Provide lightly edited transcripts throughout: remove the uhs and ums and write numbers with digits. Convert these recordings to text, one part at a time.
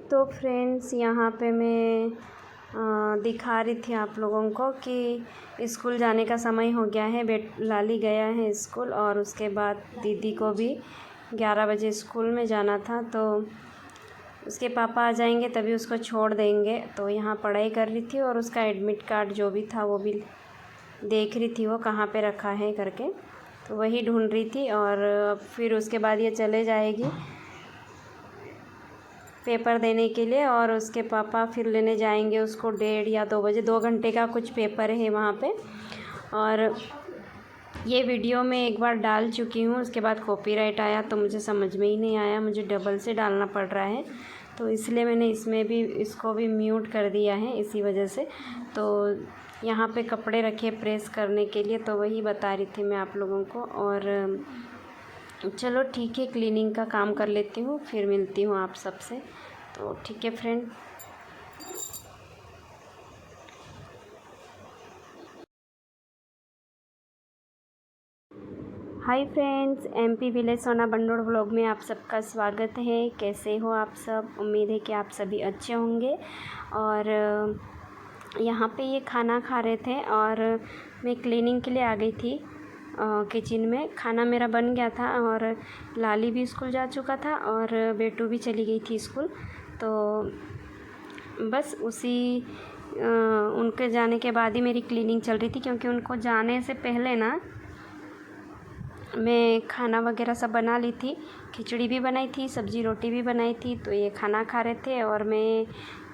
तो फ्रेंड्स, यहाँ पे मैं दिखा रही थी आप लोगों को कि स्कूल जाने का समय हो गया है। लाली गया है स्कूल और उसके बाद दीदी को भी 11 बजे स्कूल में जाना था, तो उसके पापा आ जाएंगे तभी उसको छोड़ देंगे। तो यहाँ पढ़ाई कर रही थी और उसका एडमिट कार्ड जो भी था वो भी देख रही थी, वो कहाँ पे रखा है करके, तो वही ढूंढ रही थी। और फिर उसके बाद ये चले जाएगी पेपर देने के लिए और उसके पापा फिर लेने जाएंगे उसको 1:30 या 2 बजे। 2 घंटे का कुछ पेपर है वहाँ पे। और ये वीडियो मैं एक बार डाल चुकी हूँ, उसके बाद कॉपीराइट आया तो मुझे समझ में ही नहीं आया, मुझे डबल से डालना पड़ रहा है, तो इसलिए मैंने इसमें भी इसको भी म्यूट कर दिया है इसी वजह से। तो यहाँ पे कपड़े रखे प्रेस करने के लिए, तो वही बता रही थी मैं आप लोगों को। और चलो ठीक है, क्लीनिंग का काम कर लेती हूँ, फिर मिलती हूँ आप सबसे। तो ठीक है friend. Hi friends, MP village सोना बंडोड़ व्लॉग में आप सबका स्वागत है। कैसे हो आप सब? उम्मीद है कि आप सभी अच्छे होंगे। और यहाँ पे ये खाना खा रहे थे और मैं क्लीनिंग के लिए आ गई थी किचन में। खाना मेरा बन गया था और लाली भी स्कूल जा चुका था और बेटू भी चली गई थी स्कूल। तो बस उनके जाने के बाद ही मेरी क्लीनिंग चल रही थी, क्योंकि उनको जाने से पहले ना मैं खाना वगैरह सब बना ली थी। खिचड़ी भी बनाई थी, सब्ज़ी रोटी भी बनाई थी। तो ये खाना खा रहे थे और मैं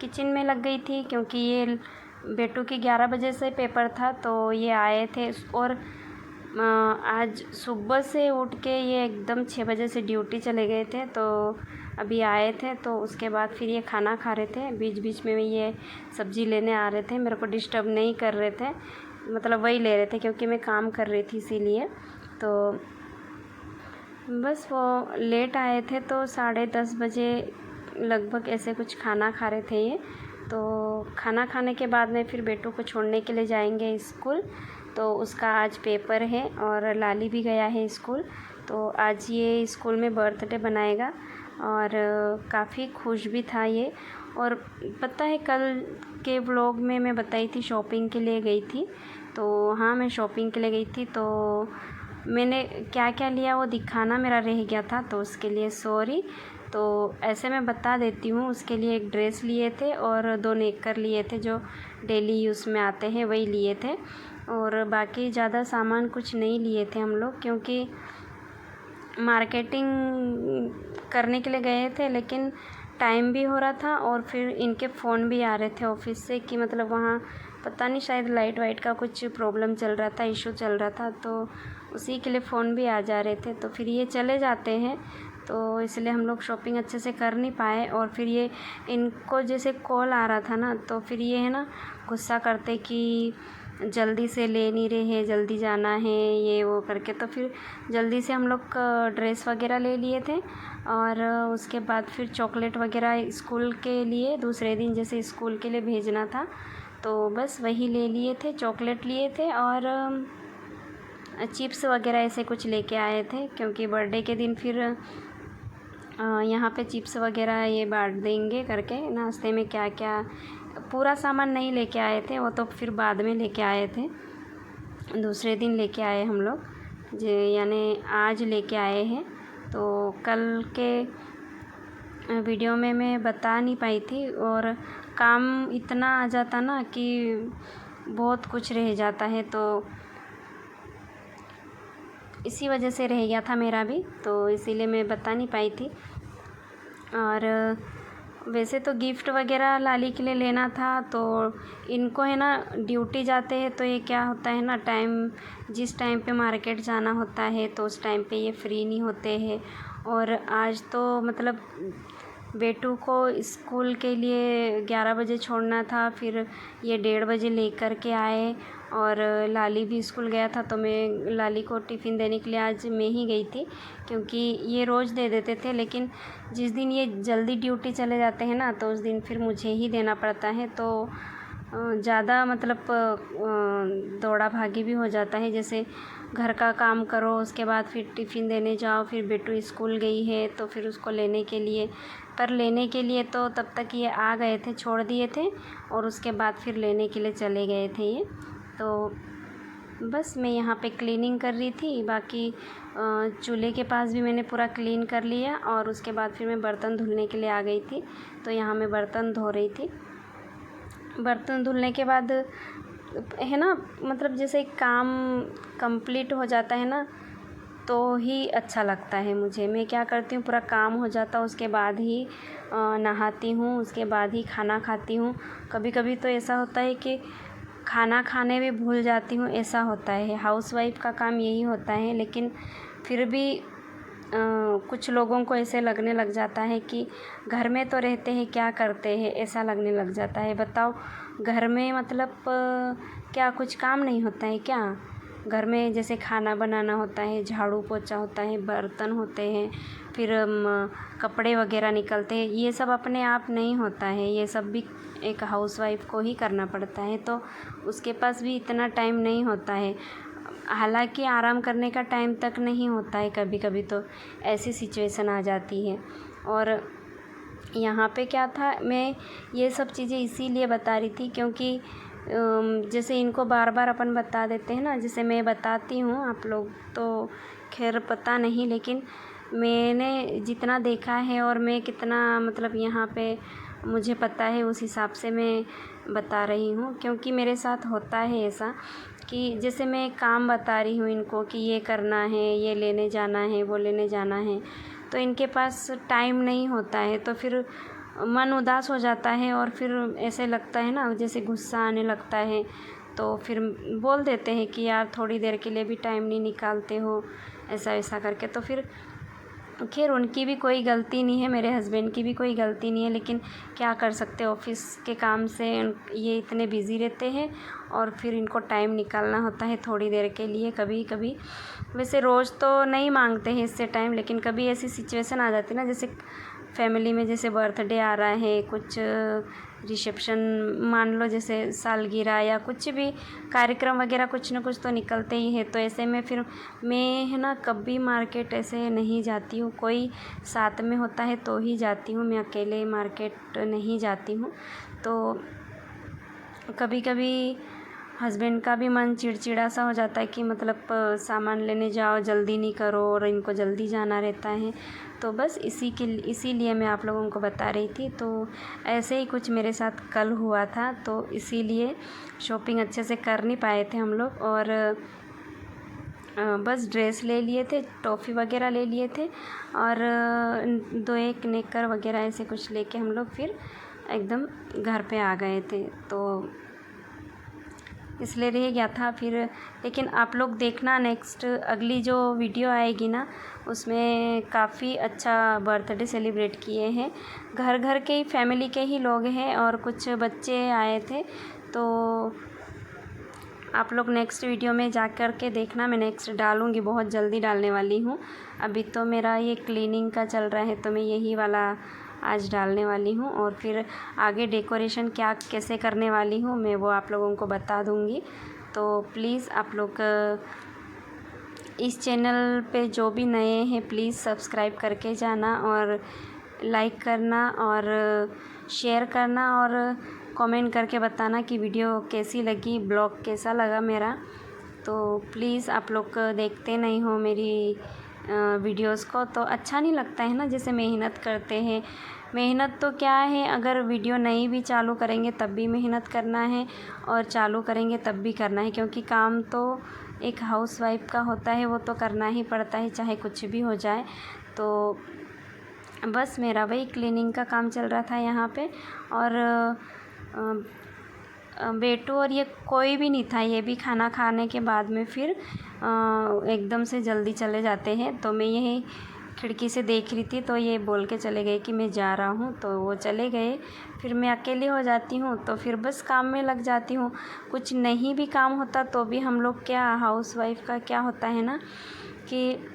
किचन में लग गई थी, क्योंकि ये बेटू की 11 बजे से पेपर था। तो ये आए थे और आज सुबह से उठ के ये एकदम 6 बजे से ड्यूटी चले गए थे। तो अभी आए थे, तो उसके बाद फिर ये खाना खा रहे थे। बीच बीच में ये सब्ज़ी लेने आ रहे थे, मेरे को डिस्टर्ब नहीं कर रहे थे, मतलब वही ले रहे थे क्योंकि मैं काम कर रही थी इसीलिए। तो बस वो लेट आए थे, तो 10:30 बजे लगभग ऐसे कुछ खाना खा रहे थे ये। तो खाना खाने के बाद में फिर बेटू को छोड़ने के लिए जाएंगे स्कूल। तो उसका आज पेपर है और लाली भी गया है स्कूल। तो आज ये स्कूल में बर्थडे बनाएगा और काफ़ी खुश भी था ये। और पता है, कल के व्लॉग में मैं बताई थी शॉपिंग के लिए गई थी। तो हाँ, मैं शॉपिंग के लिए गई थी, तो मैंने क्या क्या लिया वो दिखाना मेरा रह गया था, तो उसके लिए सॉरी। तो ऐसे मैं बता देती हूँ, उसके लिए एक ड्रेस लिए थे और 2 नेकर लिए थे जो डेली यूज़ में आते हैं, वही लिए थे। और बाकी ज़्यादा सामान कुछ नहीं लिए थे हम लोग, क्योंकि मार्केटिंग करने के लिए गए थे, लेकिन टाइम भी हो रहा था और फिर इनके फ़ोन भी आ रहे थे ऑफिस से कि मतलब वहाँ पता नहीं, शायद लाइट वाइट का कुछ प्रॉब्लम चल रहा था, इशू चल रहा था, तो उसी के लिए फ़ोन भी आ जा रहे थे। तो फिर ये चले जाते हैं, तो इसलिए हम लोग शॉपिंग अच्छे से कर नहीं पाए। और फिर ये इनको जैसे कॉल आ रहा था ना, तो फिर ये है ना गुस्सा करते कि जल्दी से ले नहीं रहे हैं, जल्दी जाना है ये वो करके। तो फिर जल्दी से हम लोग ड्रेस वगैरह ले लिए थे और उसके बाद फिर चॉकलेट वगैरह स्कूल के लिए, दूसरे दिन जैसे स्कूल के लिए भेजना था, तो बस वही ले लिए थे। चॉकलेट लिए थे और चिप्स वगैरह ऐसे कुछ लेके आए थे, क्योंकि बर्थडे के दिन फिर यहाँ पे चिप्स वगैरह ये बांट देंगे करके। नाश्ते में क्या क्या पूरा सामान नहीं लेके आए थे, वो तो फिर बाद में लेके आए थे, दूसरे दिन लेके आए हम लोग, यानी आज लेके आए हैं। तो कल के वीडियो में मैं बता नहीं पाई थी और काम इतना आ जाता ना कि बहुत कुछ रह जाता है, तो इसी वजह से रह गया था मेरा भी, तो इसीलिए मैं बता नहीं पाई थी। और वैसे तो गिफ्ट वगैरह लाली के लिए लेना था, तो इनको है ना ड्यूटी जाते हैं, तो ये क्या होता है ना, जिस टाइम पे मार्केट जाना होता है तो उस टाइम पे ये फ्री नहीं होते हैं। और आज तो मतलब बेटू को स्कूल के लिए 11 बजे छोड़ना था, फिर ये 1:30 बजे लेकर के आए। और लाली भी स्कूल गया था, तो मैं लाली को टिफ़िन देने के लिए आज मैं ही गई थी, क्योंकि ये रोज़ दे देते थे, लेकिन जिस दिन ये जल्दी ड्यूटी चले जाते हैं ना, तो उस दिन फिर मुझे ही देना पड़ता है। तो ज़्यादा मतलब दौड़ा भागी भी हो जाता है, जैसे घर का काम करो, उसके बाद फिर टिफ़िन देने जाओ, फिर बेटू स्कूल गई है तो फिर उसको लेने के लिए पर लेने के लिए तो तब तक ये आ गए थे, छोड़ दिए थे और उसके बाद फिर लेने के लिए चले गए थे ये। तो बस मैं यहाँ पे क्लीनिंग कर रही थी। बाकी चूल्हे के पास भी मैंने पूरा क्लीन कर लिया और उसके बाद फिर मैं बर्तन धुलने के लिए आ गई थी। तो यहाँ मैं बर्तन धो रही थी। बर्तन धुलने के बाद है ना, मतलब जैसे काम कंप्लीट हो जाता है ना तो ही अच्छा लगता है मुझे। मैं क्या करती हूँ, पूरा काम हो जाता उसके बाद ही नहाती हूँ, उसके बाद ही खाना खाती हूँ। कभी कभी तो ऐसा होता है कि खाना खाने भी भूल जाती हूँ, ऐसा होता है। हाउसवाइफ का काम यही होता है। लेकिन फिर भी कुछ लोगों को ऐसे लगने लग जाता है कि घर में तो रहते हैं, क्या करते हैं, ऐसा लगने लग जाता है। बताओ, घर में मतलब क्या कुछ काम नहीं होता है क्या? घर में जैसे खाना बनाना होता है, झाड़ू पोछा होता है, बर्तन होते हैं, फिर कपड़े वगैरह निकलते हैं, ये सब अपने आप नहीं होता है। ये सब भी एक हाउसवाइफ को ही करना पड़ता है। तो उसके पास भी इतना टाइम नहीं होता है। हालांकि आराम करने का टाइम तक नहीं होता है, कभी कभी तो ऐसी सिचुएशन आ जाती है। और यहाँ पे क्या था, मैं ये सब चीज़ें इसीलिए बता रही थी क्योंकि जैसे इनको बार बार अपन बता देते हैं ना, जैसे मैं बताती हूँ, आप लोग तो खैर पता नहीं, लेकिन मैंने जितना देखा है और मैं कितना मतलब यहाँ पे मुझे पता है उस हिसाब से मैं बता रही हूँ। क्योंकि मेरे साथ होता है ऐसा कि जैसे मैं काम बता रही हूँ इनको कि ये करना है, ये लेने जाना है, वो लेने जाना है, तो इनके पास टाइम नहीं होता है। तो फिर मन उदास हो जाता है और फिर ऐसे लगता है ना, जैसे गुस्सा आने लगता है। तो फिर बोल देते हैं कि यार थोड़ी देर के लिए भी टाइम नहीं निकालते हो, ऐसा ऐसा करके। तो फिर खैर उनकी भी कोई गलती नहीं है, मेरे हस्बैंड की भी कोई गलती नहीं है, लेकिन क्या कर सकते, ऑफिस के काम से ये इतने बिज़ी रहते हैं और फिर इनको टाइम निकालना होता है थोड़ी देर के लिए कभी कभी। वैसे रोज़ तो नहीं मांगते हैं इससे टाइम, लेकिन कभी ऐसी सिचुएशन आ जाती है ना, जैसे फैमिली में जैसे बर्थडे आ रहा है, कुछ रिसेप्शन मान लो, जैसे सालगिरह या कुछ भी कार्यक्रम वगैरह कुछ ना कुछ तो निकलते ही है। तो ऐसे में फिर मैं है ना कभी मार्केट ऐसे नहीं जाती हूँ, कोई साथ में होता है तो ही जाती हूँ, मैं अकेले मार्केट नहीं जाती हूँ। तो कभी कभी हस्बैंड का भी मन चिड़चिड़ा सा हो जाता है कि मतलब सामान लेने जाओ, जल्दी नहीं करो, और इनको जल्दी जाना रहता है। तो बस इसीलिए मैं आप लोगों को बता रही थी। तो ऐसे ही कुछ मेरे साथ कल हुआ था, तो इसीलिए शॉपिंग अच्छे से कर नहीं पाए थे हम लोग। और बस ड्रेस ले लिए थे, टॉफ़ी वगैरह ले लिए थे और 2-1 नेकर वगैरह ऐसे कुछ लेके हम लोग फिर एकदम घर पे आ गए थे। तो इसलिए रह गया था फिर। लेकिन आप लोग देखना, नेक्स्ट अगली जो वीडियो आएगी ना, उसमें काफ़ी अच्छा बर्थडे सेलिब्रेट किए हैं। घर घर के ही, फैमिली के ही लोग हैं और कुछ बच्चे आए थे। तो आप लोग नेक्स्ट वीडियो में जा कर के देखना, मैं नेक्स्ट डालूँगी, बहुत जल्दी डालने वाली हूँ। अभी तो मेरा ये क्लीनिंग का चल रहा है, तो मैं यही वाला आज डालने वाली हूँ। और फिर आगे डेकोरेशन क्या कैसे करने वाली हूँ मैं वो आप लोगों को बता दूँगी। तो प्लीज़ आप लोग इस चैनल पे जो भी नए हैं प्लीज़ सब्सक्राइब करके जाना और लाइक करना और शेयर करना और कमेंट करके बताना कि वीडियो कैसी लगी, ब्लॉग कैसा लगा मेरा। तो प्लीज़ आप लोग देखते नहीं हो मेरी वीडियोस को, तो अच्छा नहीं लगता है ना, जैसे मेहनत करते हैं। मेहनत तो क्या है, अगर वीडियो नहीं भी चालू करेंगे तब भी मेहनत करना है और चालू करेंगे तब भी करना है, क्योंकि काम तो एक हाउसवाइफ का होता है, वो तो करना ही पड़ता है चाहे कुछ भी हो जाए। तो बस मेरा वही क्लीनिंग का काम चल रहा था यहाँ पे। और बेटू और ये कोई भी नहीं था, ये भी खाना खाने के बाद में फिर एकदम से जल्दी चले जाते हैं। तो मैं यही खिड़की से देख रही थी, तो ये बोल के चले गए कि मैं जा रहा हूँ, तो वो चले गए। फिर मैं अकेली हो जाती हूँ, तो फिर बस काम में लग जाती हूँ। कुछ नहीं भी काम होता तो भी हम लोग क्या, हाउसवाइफ का क्या होता है ना कि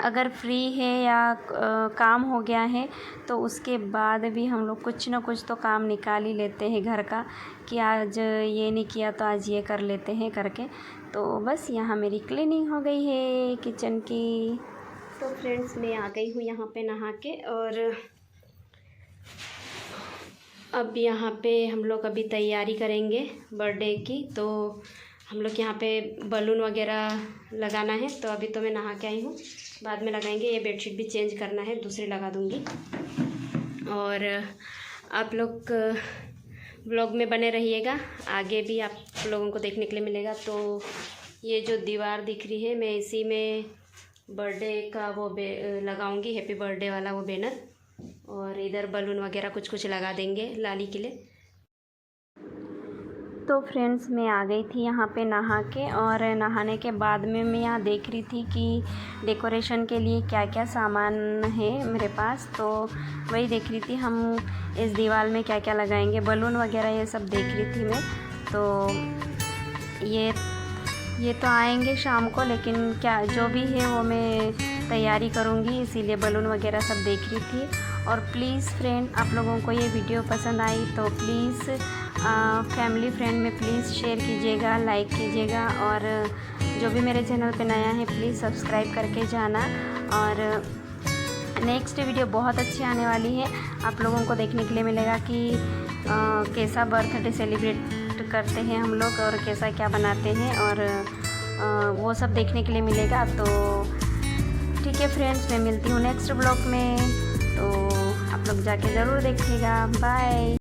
अगर फ्री है या काम हो गया है तो उसके बाद भी हम लोग कुछ ना कुछ तो काम निकाल ही लेते हैं घर का, कि आज ये नहीं किया तो आज ये कर लेते हैं करके। तो बस यहाँ मेरी क्लीनिंग हो गई है किचन की। तो फ्रेंड्स मैं आ गई हूँ यहाँ पे नहा के, और अब यहाँ पे हम लोग अभी तैयारी करेंगे बर्थडे की। तो हम लोग यहाँ पे बलून वगैरह लगाना है। तो अभी तो मैं नहा के आई हूँ, बाद में लगाएंगे। ये बेडशीट भी चेंज करना है, दूसरी लगा दूँगी। और आप लोग ब्लॉग में बने रहिएगा, आगे भी आप लोगों को देखने के लिए मिलेगा। तो ये जो दीवार दिख रही है, मैं इसी में बर्थडे का वो लगाऊंगी, हैप्पी बर्थडे वाला वो बैनर। और इधर बलून वगैरह कुछ कुछ लगा देंगे लाली के लिए। तो फ्रेंड्स, मैं आ गई थी यहाँ पे नहा के। और नहाने के बाद में मैं यहाँ देख रही थी कि डेकोरेशन के लिए क्या क्या सामान है मेरे पास। तो वही देख रही थी हम इस दीवार में क्या क्या लगाएंगे, बलून वगैरह ये सब देख रही थी मैं। तो ये तो आएंगे शाम को, लेकिन क्या जो भी है वो मैं तैयारी करूँगी, इसीलिए बलून वगैरह सब देख रही थी। और प्लीज़ फ्रेंड, आप लोगों को ये वीडियो पसंद आई तो प्लीज़ फैमिली फ्रेंड में प्लीज़ शेयर कीजिएगा, लाइक कीजिएगा। और जो भी मेरे चैनल पे नया है प्लीज़ सब्सक्राइब करके जाना। और नेक्स्ट वीडियो बहुत अच्छी आने वाली है, आप लोगों को देखने के लिए मिलेगा कि कैसा बर्थडे सेलिब्रेट करते हैं हम लोग और कैसा क्या बनाते हैं, और वो सब देखने के लिए मिलेगा। तो ठीक है फ्रेंड्स, मैं मिलती हूँ नेक्स्ट ब्लॉग में। तो आप लोग जाके ज़रूर देखिएगा। बाय।